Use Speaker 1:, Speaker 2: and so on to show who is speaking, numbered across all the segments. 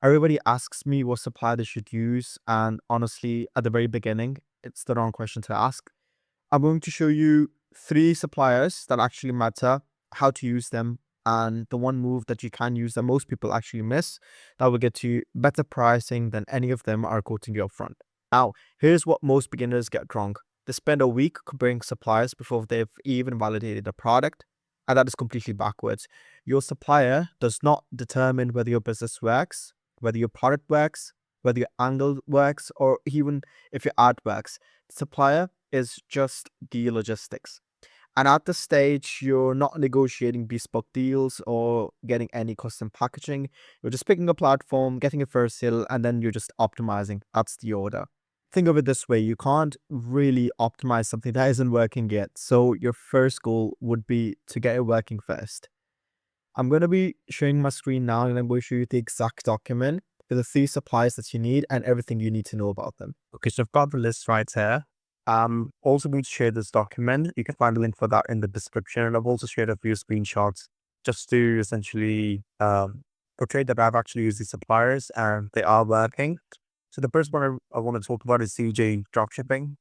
Speaker 1: Everybody asks me what supplier they should use, and honestly, at the very beginning, it's the wrong question to ask. I'm going to show you three suppliers that actually matter, how to use them, and the one move that you can use that most people actually miss that will get you better pricing than any of them are quoting you upfront. Now, here's what most beginners get wrong. They spend a week comparing suppliers before they've even validated a product, and that is completely backwards. Your supplier does not determine whether your business works, whether your product works, whether your angle works, or even if your ad works. The supplier is just the logistics. And at this stage, you're not negotiating bespoke deals or getting any custom packaging. You're just picking a platform, getting a first sale, and then you're just optimizing. That's the order. Think of it this way, you can't really optimize something that isn't working yet. So your first goal would be to get it working first. I'm going to be showing my screen now and I'm going to show you the exact document with the three supplies that you need and everything you need to know about them. Okay, so I've got the list right here. Also going to share this document. You can find a link for that in the description. And I've also shared a few screenshots just to essentially portray that I've actually used these suppliers and they are working. So the first one I want to talk about is cjdropshipping.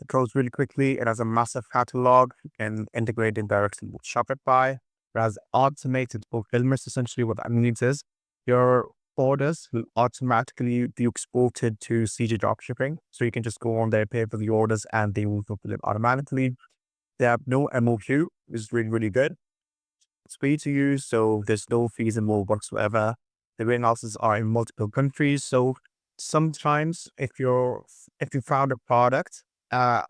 Speaker 1: It goes really quickly. It has a massive catalog and integrated directly with Shopify. Whereas automated fulfillment, essentially what that means is your orders will automatically be exported to CJ Dropshipping. So you can just go on there, pay for the orders, and they will fulfill it automatically. They have no MOQ, which is really, really good. It's free to use, so there's no fees involved whatsoever. The warehouses are in multiple countries. So sometimes if you found a product that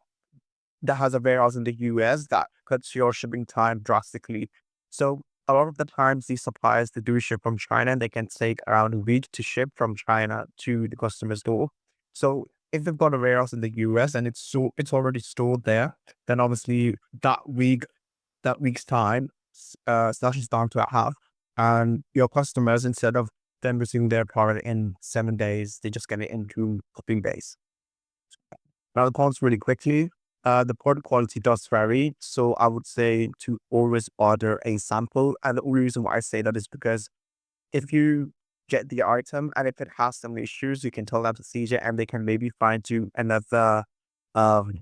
Speaker 1: has a warehouse in the US, that cuts your shipping time drastically. So a lot of the times these suppliers, they do ship from China and they can take around a week to ship from China to the customer's door. So if they've got a warehouse in the US and it's already stored there, then obviously that week's time slashes down to a half. And your customers, instead of them receiving their product in 7 days, they just get it in 2 days. Now the cons really quickly. The product quality does vary. So I would say to always order a sample. And the only reason why I say that is because if you get the item and if it has some issues, you can tell that to CJ and they can maybe find you um,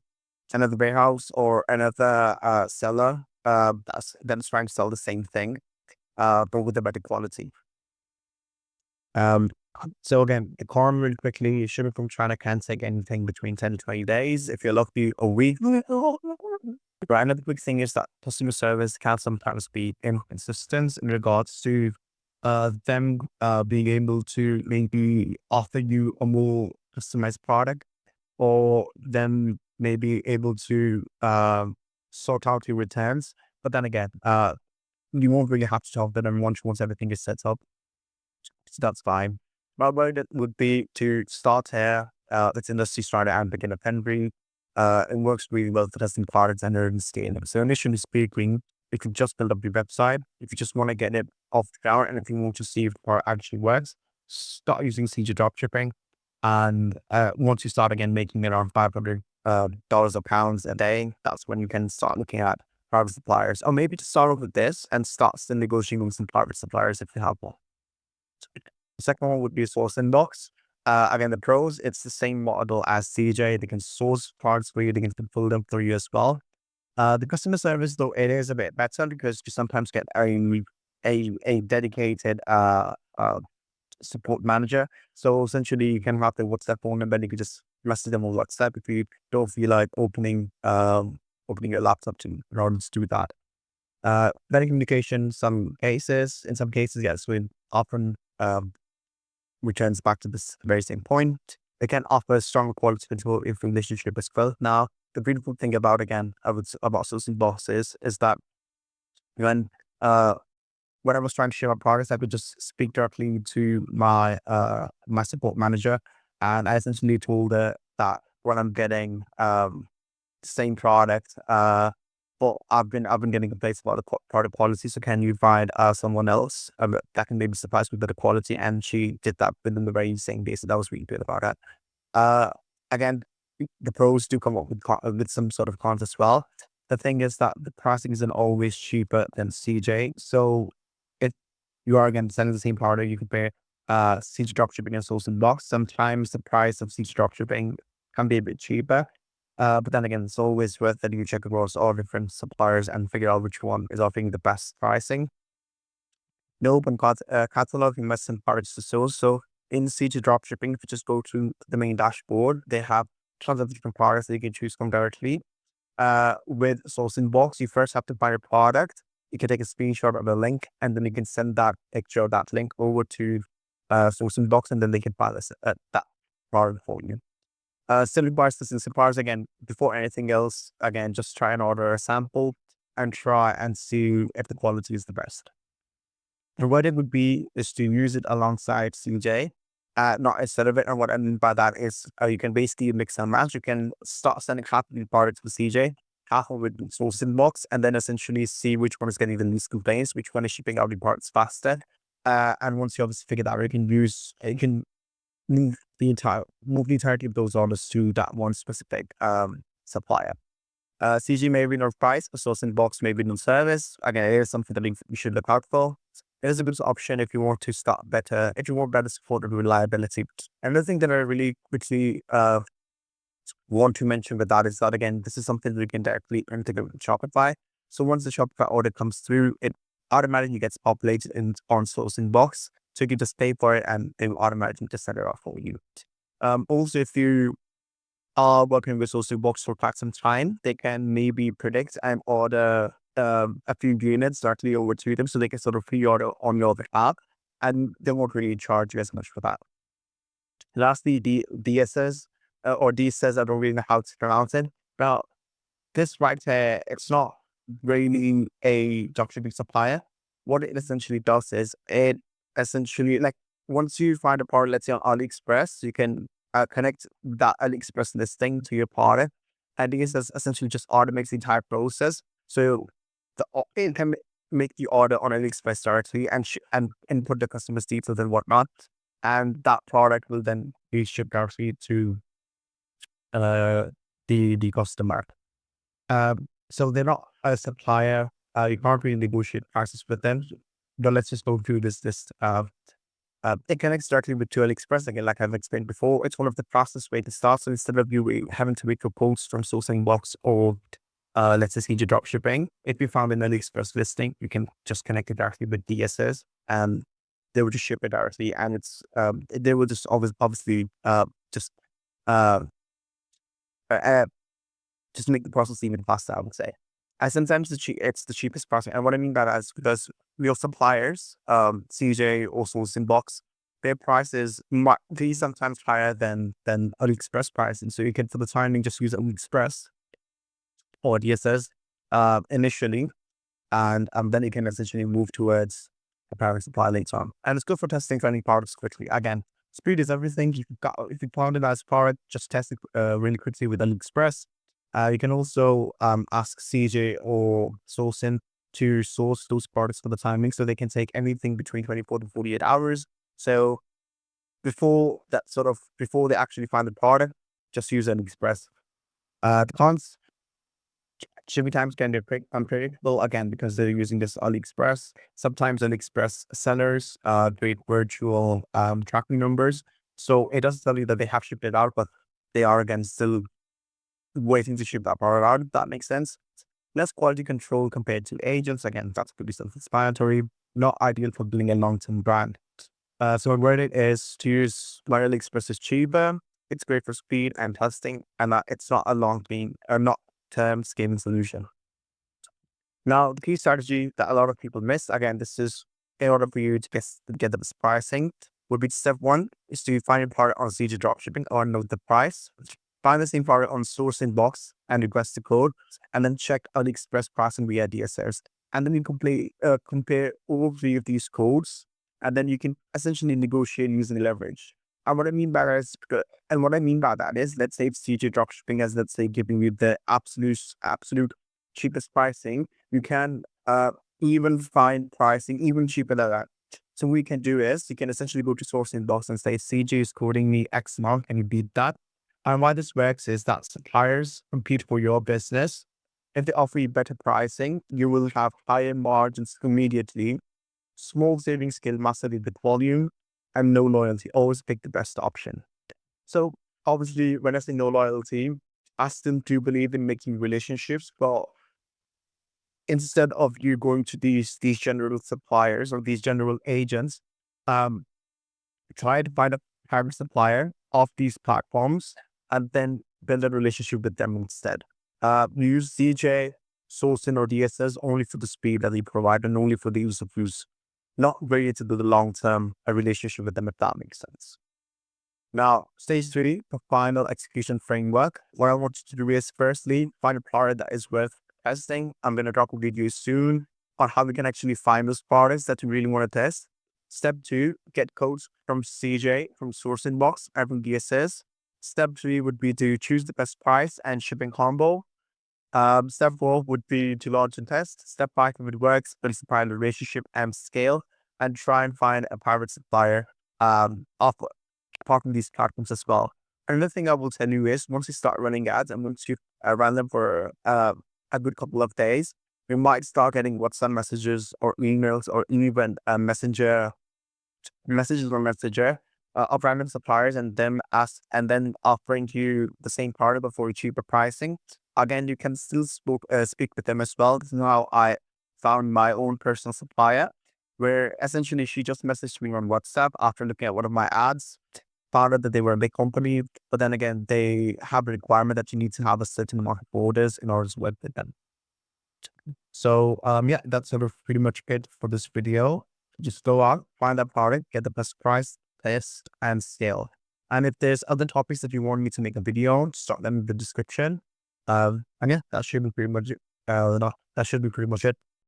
Speaker 1: another warehouse or another seller that's trying to sell the same thing, but with a better quality. So again, the corn really quickly, shipping from China can take anything between 10 to 20 days. If you're lucky, a week. Right. Another big thing is that customer service can sometimes be inconsistent in regards to them being able to maybe offer you a more customized product or them maybe able to sort out your returns. But then again, you won't really have to talk to them once everything is set up. So that's fine. My road would be to start here. It's industry starter and beginner friendly. It works really well for testing products and earning scaling. So initially speaking, you can just build up your website. If you just want to get it off the ground and if you want to see if the product actually works, start using CJ Dropshipping. And once you start again making around $500 or pounds a day, that's when you can start looking at private suppliers. Or maybe to start off with this and start still negotiating with some private suppliers if you have one. The second one would be sourcinbox. Again, the pros, it's the same model as CJ. They can source products for you. They can fulfill them for you as well. The customer service, though, it is a bit better because you sometimes get a dedicated support manager. So essentially, you can have the WhatsApp phone number and you can just message them on WhatsApp if you don't feel like opening your laptop in order to do that. Better communication, in some cases, yes, we often returns back to this very same point. They can offer strong quality control if relationship is well. Now, the beautiful thing about sourcinbox is that when I was trying to share my products, I could just speak directly to my my support manager, and I essentially told her that when I'm getting same product, but I've been getting complaints about the product quality. So can you find someone else that can maybe surprise me with the quality? And she did that within the very same day. So that was really good about that. Again, the pros do come up with some sort of cons as well. The thing is that the pricing isn't always cheaper than CJ. So if you are again selling the same product, you can pay
Speaker 2: CG dropshipping and sourcinbox. Sometimes the price of CG dropshipping can be a bit cheaper. But then again, it's always worth it. You check across all different suppliers and figure out which one is offering the best pricing. No open catalog, you must encourage the source. So in CG dropshipping, if you just go to the main dashboard, they have tons of different products that you can choose from directly. With sourcinbox, you first have to find a product. You can take a screenshot of the link, and then you can send that picture of that link over to sourcinbox, and then they can buy that product for you. Still requires this in suppliers again. Before anything else, again, just try and order a sample and try and see if the quality is the best. And what it would be is to use it alongside CJ, not instead of it. And what I mean by that is you can basically mix and match. You can start sending half of the products with CJ, half of it with sourcinbox, and then essentially see which one is getting the least complaints, which one is shipping out the parts faster. And once you obviously figure that out, you can move the entirety of those orders to that one specific supplier. CG may be no price, sourcinbox may be no service. Again, it is something that you should look out for. It is a good option if you want to start better, if you want better support and reliability. Another thing that I really quickly want to mention with that is that, again, this is something that you can directly integrate with Shopify. So once the Shopify order comes through, it automatically gets populated on sourcinbox. So you can just pay for it and it will automatically just set it off for you. Also, if you are working with sourcinbox for quite some time, they can maybe predict and order a few units directly over to them, so they can sort of pre-order on your behalf, and they won't really charge you as much for that. Lastly, dsers or dsers, I don't really know how to pronounce it. Now, this right here, it's not really a dropshipping supplier. What it essentially does is it essentially, like, once you find a product, let's say on AliExpress, you can connect that AliExpress listing to your product, and this essentially just automates the entire process. So it can make the order on AliExpress directly and input the customer's details and whatnot, and that product will then be shipped directly to the customer. So they're not a supplier. You can't really negotiate prices with them. But let's just go through this. It connects directly with AliExpress. Again, like I've explained before, it's one of the fastest way to start. So instead of you having to make a post from sourcinbox or let's say cjdropshipping, if you found an AliExpress listing, you can just connect it directly with dsers, and they will just ship it directly, and it's they will just obviously just make the process even faster, I would say. And sometimes it's the cheapest price. And what I mean by that is because real suppliers, CJ or sourcinbox, their prices might be sometimes higher than AliExpress pricing. So you can, for the timing, just use AliExpress or dsers initially, and then you can essentially move towards a parent supply later on. And it's good for testing for any products quickly. Again, speed is everything. If you found a nice product, just test it really quickly with AliExpress. You can also ask CJ or Sourcin to source those products for the timing, so they can take anything between 24 to 48 hours. So before they actually find the product, just use AliExpress. The cons: shipping times can be unpredictable, again, because they're using this AliExpress. Sometimes AliExpress sellers create virtual tracking numbers. So it doesn't tell you that they have shipped it out, but they are, again, still waiting to ship that product out, if that makes sense. Less quality control compared to agents. Again, that's pretty self-explanatory. Not ideal for building a long-term brand. So a verdict is to use AliExpress is cheaper. It's great for speed and testing, and it's not a long-term scaling solution. Now, the key strategy that a lot of people miss, again, this is in order for you to get the best pricing, would be step one is to find a product on CG dropshipping or know the price. Find the same product on sourcinbox and request the code, and then check AliExpress pricing via dsers. And then you compare all three of these codes, and then you can essentially negotiate using leverage. And what I mean by that is, let's say if CJ dropshipping is, let's say, giving you the absolute cheapest pricing, you can even find pricing even cheaper than that. So what we can do is you can essentially go to sourcinbox and say, CJ is quoting me X amount, can you beat that? And why this works is that suppliers compete for your business. If they offer you better pricing, you will have higher margins immediately. Small savings scale massively with volume. and no loyalty. Always pick the best option. So obviously, when I say no loyalty, I still do believe in making relationships, but instead of you going to these general suppliers or these general agents, um, try to find a private supplier of these platforms and then build a relationship with them instead. Use CJ, sourcing, or dsers only for the speed that they provide and only for the use of use, not really to do the long term relationship with them, if that makes sense. Now, stage three, the final execution framework. What I want you to do is firstly, find a product that is worth testing. I'm going to drop a video soon on how we can actually find those products that you really want to test. Step two, get codes from CJ, from sourcinbox, and from dsers. Step three would be to choose the best price and shipping combo. Step four would be to launch and test. Step five, if it works, build a supplier relationship and scale, and try and find a private supplier of apart from these platforms as well. Another thing I will tell you is once you start running ads, I'm going to run them for a good couple of days. We might start getting WhatsApp messages or emails or even messenger of random suppliers and them ask and then offering you the same product but for cheaper pricing. Again, you can still speak with them as well. This is how I found my own personal supplier, where essentially she just messaged me on WhatsApp after looking at one of my ads, found out that they were a big company, but then again, they have a requirement that you need to have a certain amount of orders in order to work with them. So yeah, that's sort of pretty much it for this video. Just go out, find that product, get the best price, test, and scale. And if there's other topics that you want me to make a video on, start them in the description. And yeah, that should be pretty much it. That should be pretty much it.